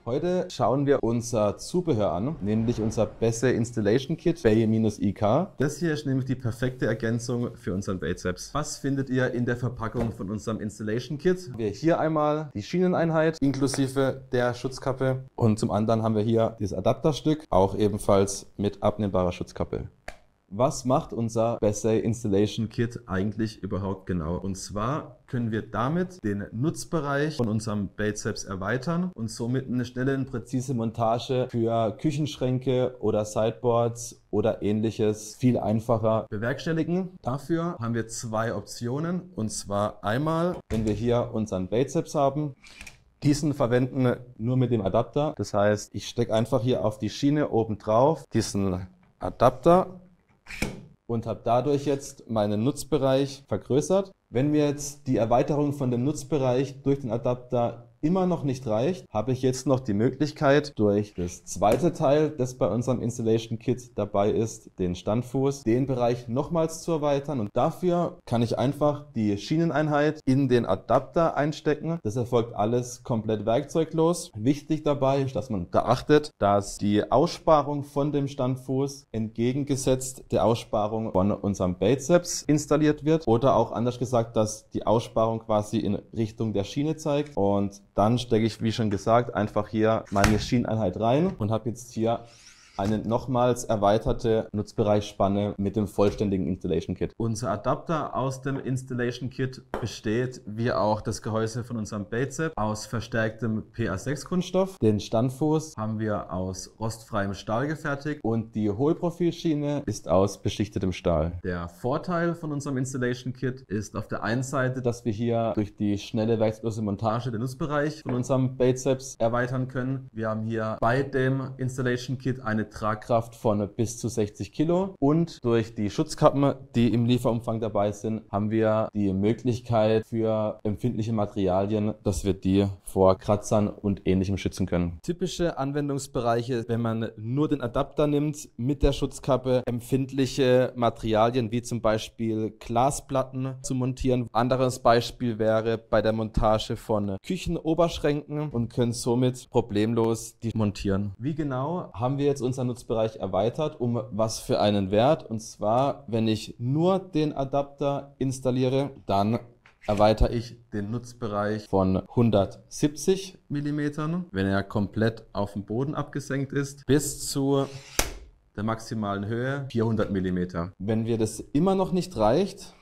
Heute schauen wir unser Zubehör an, nämlich unser Besse Installation Kit Bay-IK. Das hier ist nämlich die perfekte Ergänzung für unseren Bizeps. Was findet ihr in der Verpackung von unserem Installation Kit? Wir hier einmal die Schieneneinheit inklusive der Schutzkappe und zum anderen haben wir hier dieses Adapterstück, auch ebenfalls mit abnehmbarer Schutzkappe. Was macht unser Besse Installation Kit eigentlich überhaupt genau? Und zwar können wir damit den Nutzbereich von unserem Bizeps erweitern und somit eine schnelle und präzise Montage für Küchenschränke oder Sideboards oder ähnliches viel einfacher bewerkstelligen. Dafür haben wir zwei Optionen, und zwar einmal, wenn wir hier unseren Bizeps haben. Diesen verwenden nur mit dem Adapter. Das heißt, ich stecke einfach hier auf die Schiene oben drauf diesen Adapter und habe dadurch jetzt meinen Nutzbereich vergrößert. Wenn mir jetzt die Erweiterung von dem Nutzbereich durch den Adapter immer noch nicht reicht, habe ich jetzt noch die Möglichkeit, durch das zweite Teil, das bei unserem Installation Kit dabei ist, den Standfuß, den Bereich nochmals zu erweitern. Und dafür kann ich einfach die Schieneneinheit in den Adapter einstecken. Das erfolgt alles komplett werkzeuglos. Wichtig dabei ist, dass man beachtet, dass die Aussparung von dem Standfuß entgegengesetzt der Aussparung von unserem Bizeps installiert wird. Oder auch anders gesagt, dass die Aussparung quasi in Richtung der Schiene zeigt. Und dann stecke ich, wie schon gesagt, einfach hier meine Schieneneinheit rein und habe jetzt hier eine nochmals erweiterte Nutzbereichsspanne mit dem vollständigen Installation Kit. Unser Adapter aus dem Installation Kit besteht, wie auch das Gehäuse von unserem Bizeps, aus verstärktem PA6 Kunststoff. Den Standfuß haben wir aus rostfreiem Stahl gefertigt und die Hohlprofilschiene ist aus beschichtetem Stahl. Der Vorteil von unserem Installation Kit ist auf der einen Seite, dass wir hier durch die schnelle werkslose Montage den Nutzbereich von unserem Bizeps erweitern können. Wir haben hier bei dem Installation Kit eine Tragkraft von bis zu 60 Kilo und durch die Schutzkappen, die im Lieferumfang dabei sind, haben wir die Möglichkeit für empfindliche Materialien, dass wir die vor Kratzern und Ähnlichem schützen können. Typische Anwendungsbereiche, wenn man nur den Adapter nimmt mit der Schutzkappe, empfindliche Materialien wie zum Beispiel Glasplatten zu montieren. Anderes Beispiel wäre bei der Montage von Küchenoberschränken und können somit problemlos die montieren. Wie genau haben wir jetzt unseren Nutzbereich erweitert, um was für einen Wert? Und zwar, wenn ich nur den Adapter installiere, dann erweitere ich den Nutzbereich von 170 mm, wenn er komplett auf dem Boden abgesenkt ist, bis zu der maximalen Höhe 400 mm. Wenn mir das immer noch nicht reicht,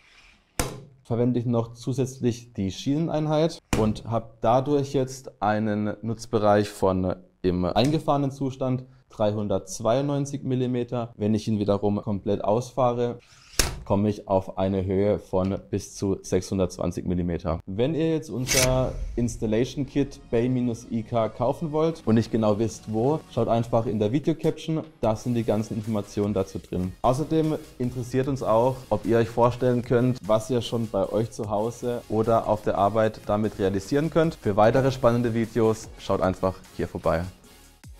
verwende ich noch zusätzlich die Schieneneinheit und habe dadurch jetzt einen Nutzbereich von im eingefahrenen Zustand 392 mm. Wenn ich ihn wiederum komplett ausfahre, komme ich auf eine Höhe von bis zu 620 mm. Wenn ihr jetzt unser Installation Kit Bay-IK kaufen wollt und nicht genau wisst wo, schaut einfach in der Video-Caption, da sind die ganzen Informationen dazu drin. Außerdem interessiert uns auch, ob ihr euch vorstellen könnt, was ihr schon bei euch zu Hause oder auf der Arbeit damit realisieren könnt. Für weitere spannende Videos schaut einfach hier vorbei.